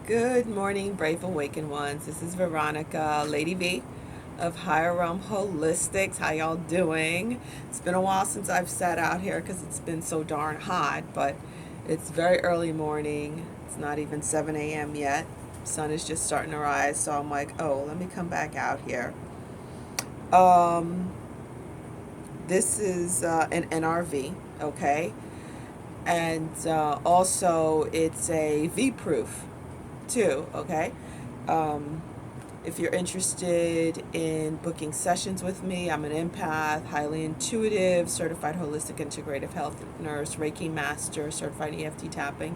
Good morning, brave awakened ones. This is Veronica, Lady V of Higher Realm Holistics. How y'all doing? It's been a while since I've sat out here because it's been so darn hot, but it's very early morning. It's not even 7 a.m. yet. Sun is just starting to rise, so I'm like, oh, let me come back out here. Um, this is an NRV, okay? And also it's a V-proof too, okay? Um, if you're interested in booking sessions with me, I'm an empath, highly intuitive, certified holistic integrative health nurse, Reiki master, certified EFT tapping.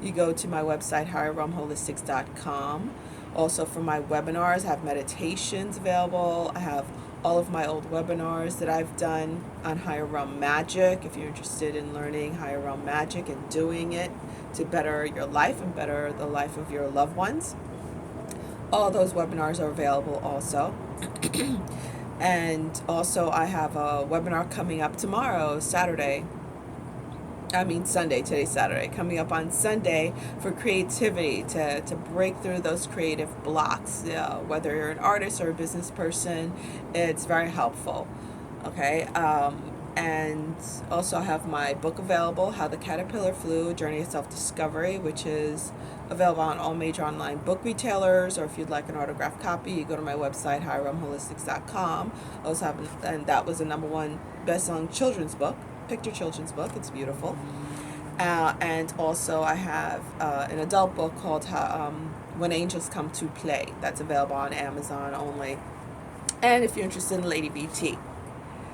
You go to my website, higherrealmholistics.com. Also for my webinars, I have meditations available. I have all of my old webinars that I've done on Higher Realm Magic. If you're interested in learning Higher Realm Magic and doing it to better your life and better the life of your loved ones, all those webinars are available also. And also I have a webinar coming up tomorrow, Sunday. Today's Saturday. Coming up on Sunday for creativity, to break through those creative blocks. Whether you're an artist or a business person, it's very helpful. Okay. And also I have my book available, How the Caterpillar Flew, Journey of Self-Discovery, which is available on all major online book retailers, or if you'd like an autographed copy, you go to my website, higherrealmholistics.com. Also have, and that was the #1 best-selling children's book, picture children's book. It's beautiful. And also I have an adult book called When Angels Come to Play. That's available on Amazon only. And if you're interested in Lady BT,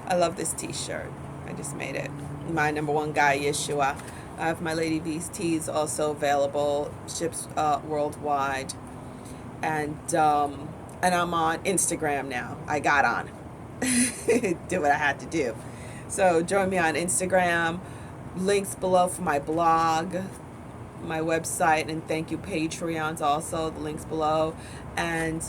I love this t-shirt. I just made it. My #1 guy, Yeshua. I have my Lady V's tees also available, ships worldwide. And I'm on Instagram now. I got on. Do what I had to do. So join me on Instagram. Links below for my blog, my website, and thank you Patreons also. The links below. And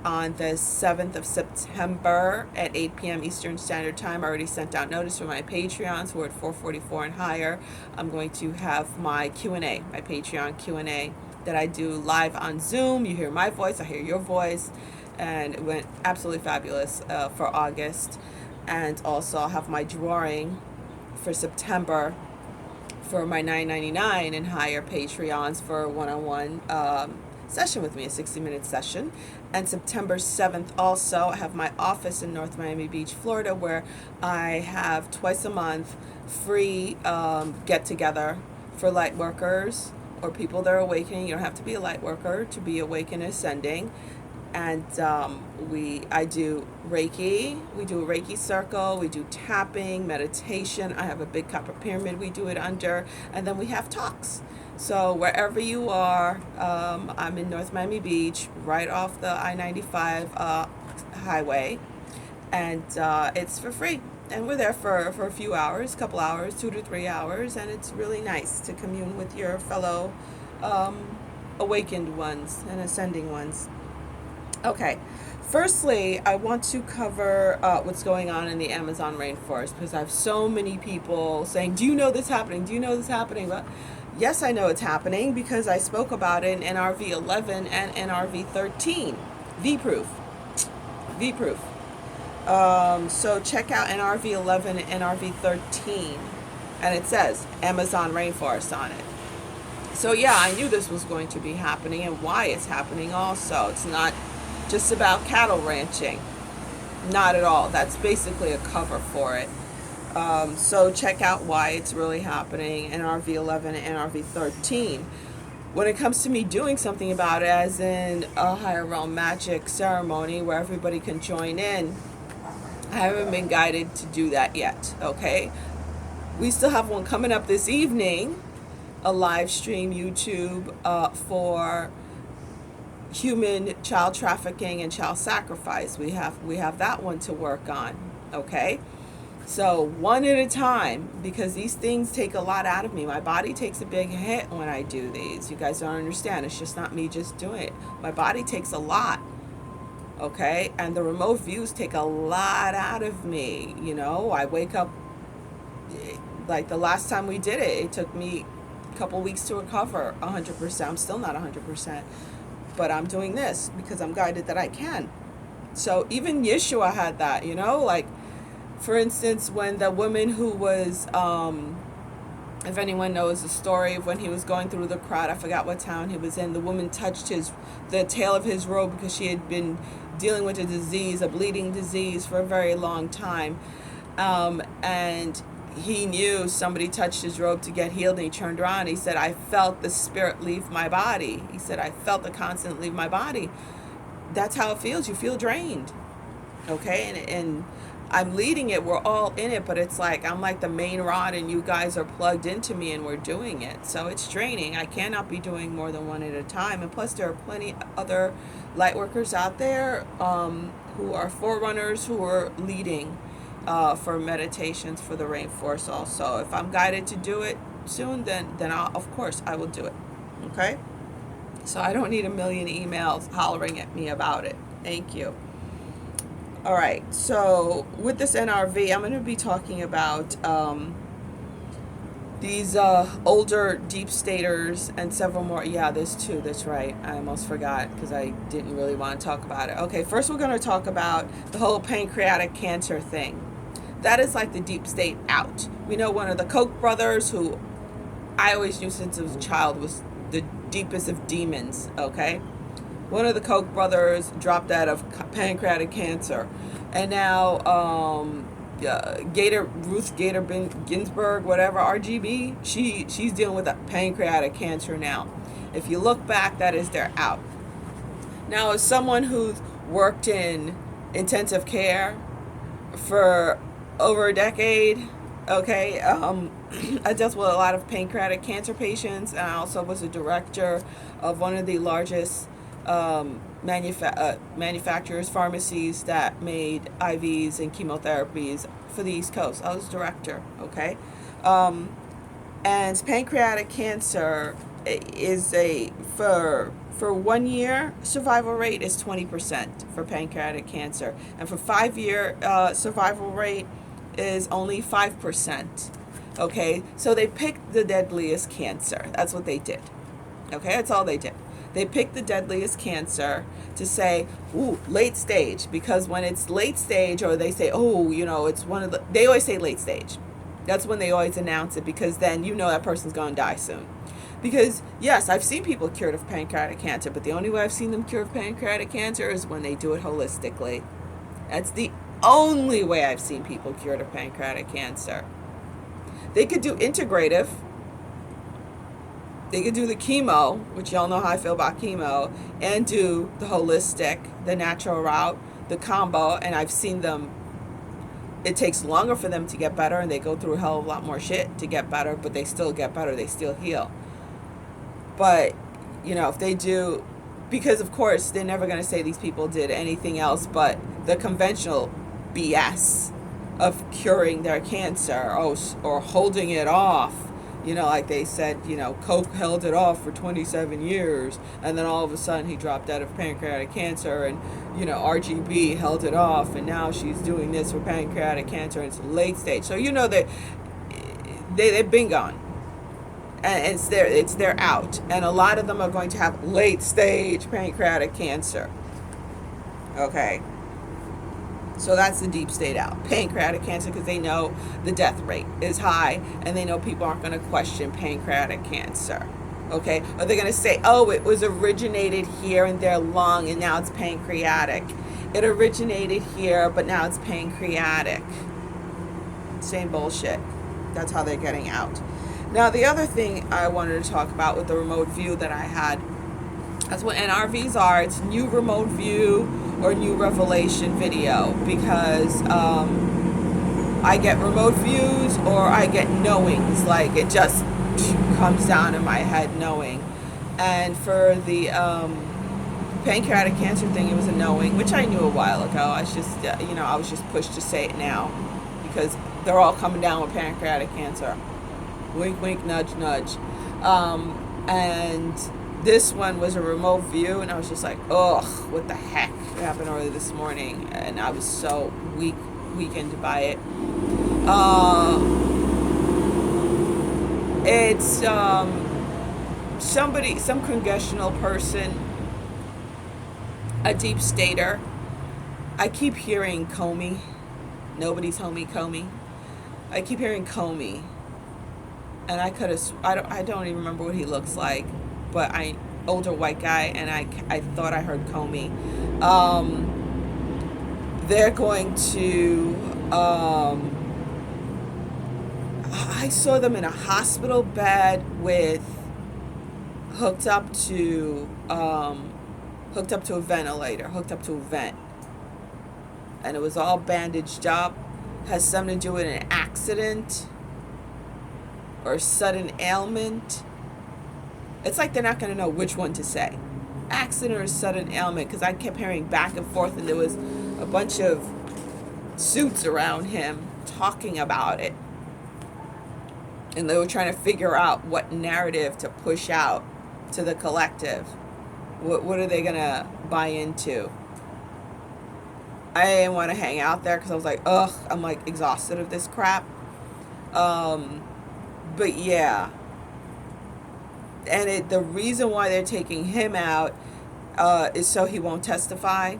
on the 7th of September at 8 p.m. Eastern Standard Time, I already sent out notice for my Patreons who are at 444 and higher. I'm going to have my Q&A, my Patreon Q&A that I do live on Zoom. You hear my voice, I hear your voice, and it went absolutely fabulous for August. And also I'll have my drawing for September for my $9.99 and higher Patreons for a one-on-one session with me, a 60-minute session. And September 7th also, I have my office in North Miami Beach, Florida, where I have twice a month free get-together for light workers or people that are awakening. You don't have to be a light worker to be awake and ascending. And I do Reiki. We do a Reiki circle. We do tapping, meditation. I have a big copper pyramid we do it under. And then we have talks. So wherever you are, I'm in North Miami Beach, right off the I-95 highway. And it's for free. And we're there for a few hours, couple hours, 2 to 3 hours. And it's really nice to commune with your fellow awakened ones and ascending ones. Okay, firstly, I want to cover what's going on in the Amazon rainforest, because I have so many people saying, do you know this happening? Do you know this happening? But yes, I know it's happening because I spoke about it in NRV11 and NRV13. V-proof. V-proof. So check out NRV11 and NRV13. And it says Amazon rainforest on it. So yeah, I knew this was going to be happening and why it's happening also. It's not just about cattle ranching. Not at all. That's basically a cover for it. So check out why it's really happening in NRV11 and NRV13. When it comes to me doing something about it, as in a Higher Realm Magic ceremony where everybody can join in, I haven't been guided to do that yet, okay? We still have one coming up this evening, a live stream YouTube for human child trafficking and child sacrifice. We have that one to work on, okay? So one at a time, because these things take a lot out of me. My body takes a big hit when I do these. You guys don't understand. It's just not me just doing it. My body takes a lot, okay? And the remote views take a lot out of me. You know, I wake up, like the last time we did it, it took me couple weeks to recover 100%. I'm still not 100%, but I'm doing this because I'm guided that I can. So even Yeshua had that, like, for instance, when the woman who was, if anyone knows the story of when he was going through the crowd, I forgot what town he was in, the woman touched the tail of his robe because she had been dealing with a bleeding disease for a very long time. And he knew somebody touched his robe to get healed, and he turned around and he said, I felt the spirit leave my body. He said, I felt the constant leave my body. That's how it feels. You feel drained. Okay? And I'm leading it. We're all in it, but it's like I'm like the main rod and you guys are plugged into me and we're doing it. So it's draining. I cannot be doing more than one at a time. And plus there are plenty other light workers out there who are forerunners, who are leading for meditations for the rainforest also. If I'm guided to do it soon, then of course I will do it. Okay? So I don't need a million emails hollering at me about it. Thank you. All right, so with this NRV, I'm going to be talking about these older deep staters and several more. Yeah, there's two. That's right. I almost forgot because I didn't really want to talk about it. Okay, first we're going to talk about the whole pancreatic cancer thing. That is like the deep state out. We know one of the Koch brothers, who I always knew since I was a child, was the deepest of demons, okay? One of the Koch brothers dropped out of pancreatic cancer. And now Ruth Gator Ginsburg, whatever, RGB, she's dealing with a pancreatic cancer now. If you look back, that is their out. Now, as someone who's worked in intensive care for over a decade, okay, I dealt with a lot of pancreatic cancer patients, and I also was a director of one of the largest manufacturers, pharmacies that made IVs and chemotherapies for the East Coast. I was director, okay? And pancreatic cancer is for 1 year, survival rate is 20% for pancreatic cancer. And for 5-year survival rate is only 5%. Okay, so they picked the deadliest cancer. That's what they did. Okay, that's all they did. They picked the deadliest cancer to say, ooh, late stage, because when it's late stage, or they say, oh, it's they always say late stage. That's when they always announce it, because then that person's going to die soon. Because, yes, I've seen people cured of pancreatic cancer, but the only way I've seen them cured of pancreatic cancer is when they do it holistically. That's the only way I've seen people cured of pancreatic cancer. They could do integrative. They could do the chemo, which y'all know how I feel about chemo, and do the holistic, the natural route, the combo, and I've seen them. It takes longer for them to get better, and they go through a hell of a lot more shit to get better, but they still get better, they still heal. But, if they do, because of course, they're never going to say these people did anything else but the conventional BS of curing their cancer, or holding it off. Like they said, Koch held it off for 27 years, and then all of a sudden he dropped out of pancreatic cancer, and, RGB held it off, and now she's doing this for pancreatic cancer, and it's late stage. So, they've been gone, and it's their out. And a lot of them are going to have late stage pancreatic cancer. Okay. So that's the deep state out. Pancreatic cancer, because they know the death rate is high, and they know people aren't going to question pancreatic cancer. Okay? Or they're going to say, oh, it was originated here in their lung, and now it's pancreatic. It originated here, but now it's pancreatic. Same bullshit. That's how they're getting out. Now, the other thing I wanted to talk about with the remote view that I had, that's what NRVs are. It's new remote view or new revelation video, because I get remote views or I get knowings, like it just comes down in my head knowing. And for the pancreatic cancer thing, it was a knowing, which I knew a while ago. I was just I was just pushed to say it now because they're all coming down with pancreatic cancer. Wink, wink, nudge, nudge. And this one was a remote view, and I was just like, ugh, what the heck? It happened early this morning, and I was so weakened by it. some congressional person, a deep stater. I keep hearing Comey. Nobody's homie Comey. I keep hearing Comey, and I don't even remember what he looks like, but older white guy, and I thought I heard Comey. They're going to. I saw them in a hospital bed with hooked up to a ventilator, hooked up to a vent, and it was all bandaged up. Has something to do with an accident or sudden ailment. It's like they're not going to know which one to say, accident or sudden ailment, because I kept hearing back and forth, and there was a bunch of suits around him talking about it, and they were trying to figure out what narrative to push out to the collective. What are they going to buy into? I didn't want to hang out there because I was like, ugh, I'm like exhausted of this crap. But yeah. And the reason why they're taking him out is so he won't testify.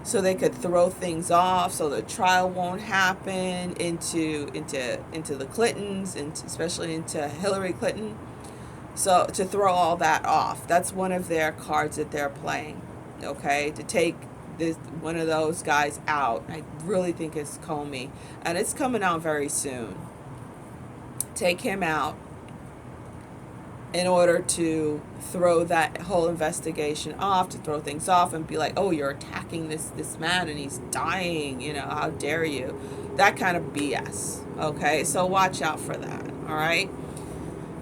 So they could throw things off, so the trial won't happen into the Clintons, especially into Hillary Clinton. So to throw all that off, that's one of their cards that they're playing. Okay, to take one of those guys out. I really think it's Comey, and it's coming out very soon. Take him out in order to throw that whole investigation off, to throw things off and be like, oh, you're attacking this man and he's dying, how dare you? That kind of BS. Okay, so watch out for that. All right,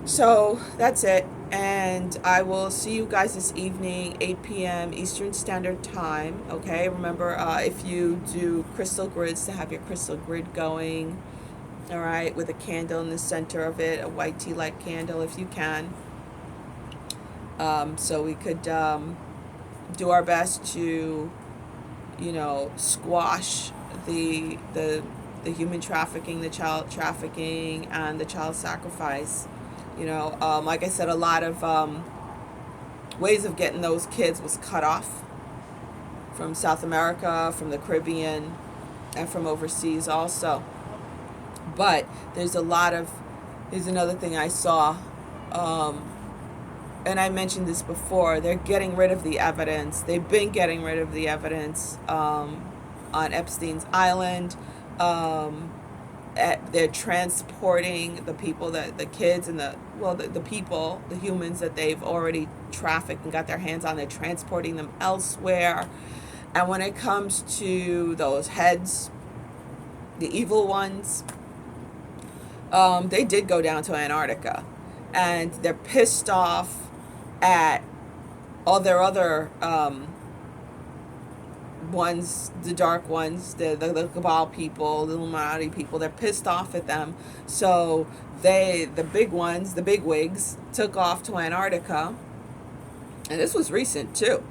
so that's it. And I will see you guys this evening, 8 p.m. Eastern Standard Time. Okay, remember, if you do crystal grids, to have your crystal grid going. All right, with a candle in the center of it, a white tea light candle if you can. So we could do our best to, squash the human trafficking, the child trafficking, and the child sacrifice. Like I said, a lot of ways of getting those kids was cut off from South America, from the Caribbean, and from overseas also. But here's another thing I saw, and I mentioned this before, they're getting rid of the evidence. They've been getting rid of the evidence on Epstein's Island. They're transporting the people, the kids and the people, the humans that they've already trafficked and got their hands on. They're transporting them elsewhere. And when it comes to those heads, the evil ones, they did go down to Antarctica, and they're pissed off at all their other ones, the dark ones, the Cabal people, the Illuminati people. They're pissed off at them. So the big ones, the big wigs, took off to Antarctica. And this was recent too.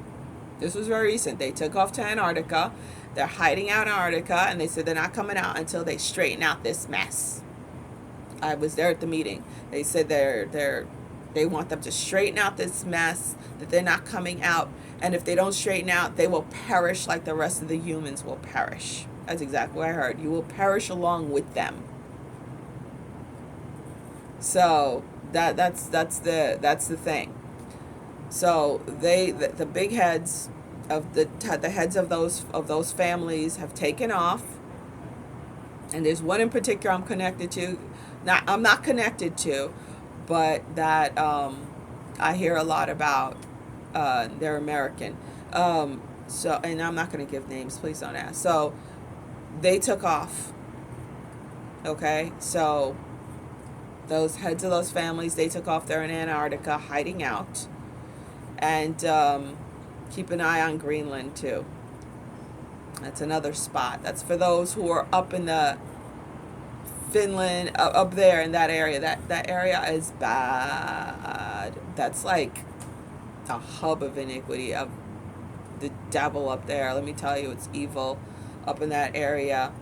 This was very recent. They took off to Antarctica. They're hiding out in Antarctica, and they said they're not coming out until they straighten out this mess. I was there at the meeting. They said they want them to straighten out this mess, that they're not coming out. And if they don't straighten out, they will perish like the rest of the humans will perish. That's exactly what I heard. You will perish along with them. So that's the thing. So the big heads of the heads of those families have taken off. And there's one in particular I'm connected to. I'm not connected to, but that I hear a lot about. They're American. So, and I'm not going to give names, please don't ask. So they took off. Okay, so those heads of those families, they took off. They're in Antarctica, hiding out, and keep an eye on Greenland too. That's another spot. That's for those who are up in the Finland, up there in that area. That area is bad. That's like a hub of iniquity, of the devil up there. Let me tell you, it's evil up in that area.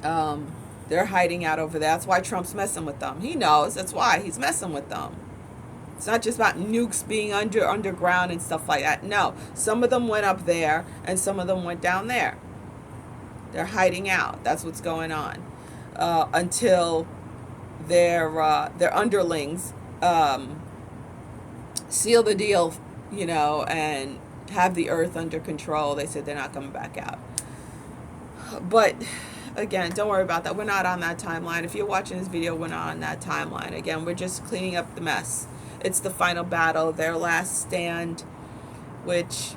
They're hiding out over there. That's why Trump's messing with them. He knows. That's why he's messing with them. It's not just about nukes being underground and stuff like that. No, some of them went up there and some of them went down there. They're hiding out. That's what's going on until their underlings seal the deal, and have the earth under control. They said they're not coming back out. But again, don't worry about that. We're not on that timeline. If you're watching this video, we're not on that timeline. Again, we're just cleaning up the mess. It's the final battle, their last stand, which,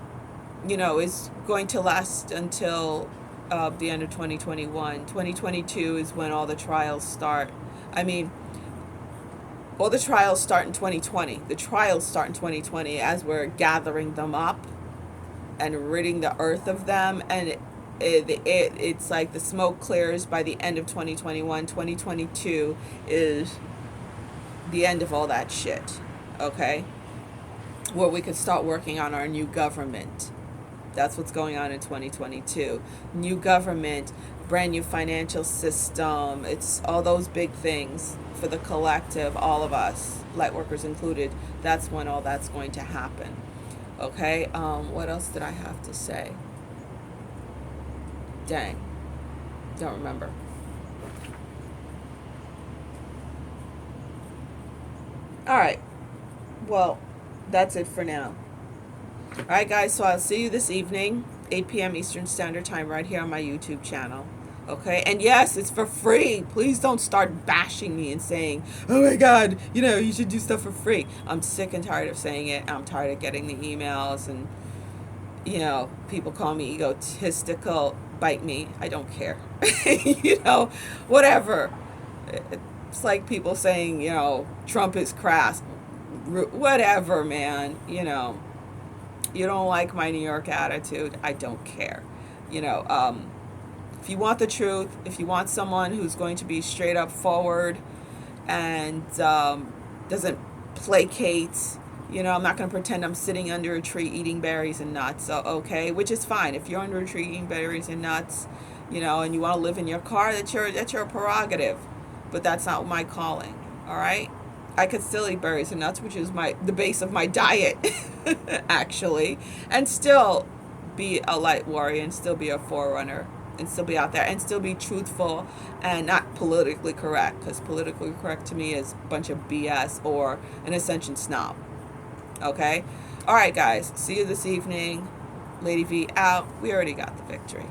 is going to last until the end of 2021. 2022 is when all the trials start. I mean, all the trials start in 2020. The trials start in 2020 as we're gathering them up and ridding the earth of them. And it's like the smoke clears by the end of 2021. 2022 is the end of all that shit, okay? Where we could start working on our new government. That's what's going on in 2022. New government, brand new financial system. It's all those big things for the collective, all of us, light workers included. That's when all that's going to happen. Okay, what else did I have to say? Dang, don't remember. All right, well, that's it for now. All right, guys, so I'll see you this evening, 8 p.m. Eastern Standard Time, right here on my YouTube channel. Okay, and yes, it's for free. Please don't start bashing me and saying, oh my God, you should do stuff for free. I'm sick and tired of saying it. I'm tired of getting the emails and, people call me egotistical. Bite me. I don't care. Whatever. It's like people saying, Trump is crass. Whatever, man. You don't like my New York attitude. I don't care. If you want the truth, if you want someone who's going to be straight up forward and doesn't placate, I'm not going to pretend I'm sitting under a tree eating berries and nuts. So, okay, which is fine. If you're under a tree eating berries and nuts, and you want to live in your car, that's your prerogative. But that's not my calling. All right. I could still eat berries and nuts, which is the base of my diet, actually, and still be a light warrior and still be a forerunner and still be out there and still be truthful and not politically correct, because politically correct to me is a bunch of BS or an ascension snob. Okay? All right, guys. See you this evening. Lady V out. We already got the victory.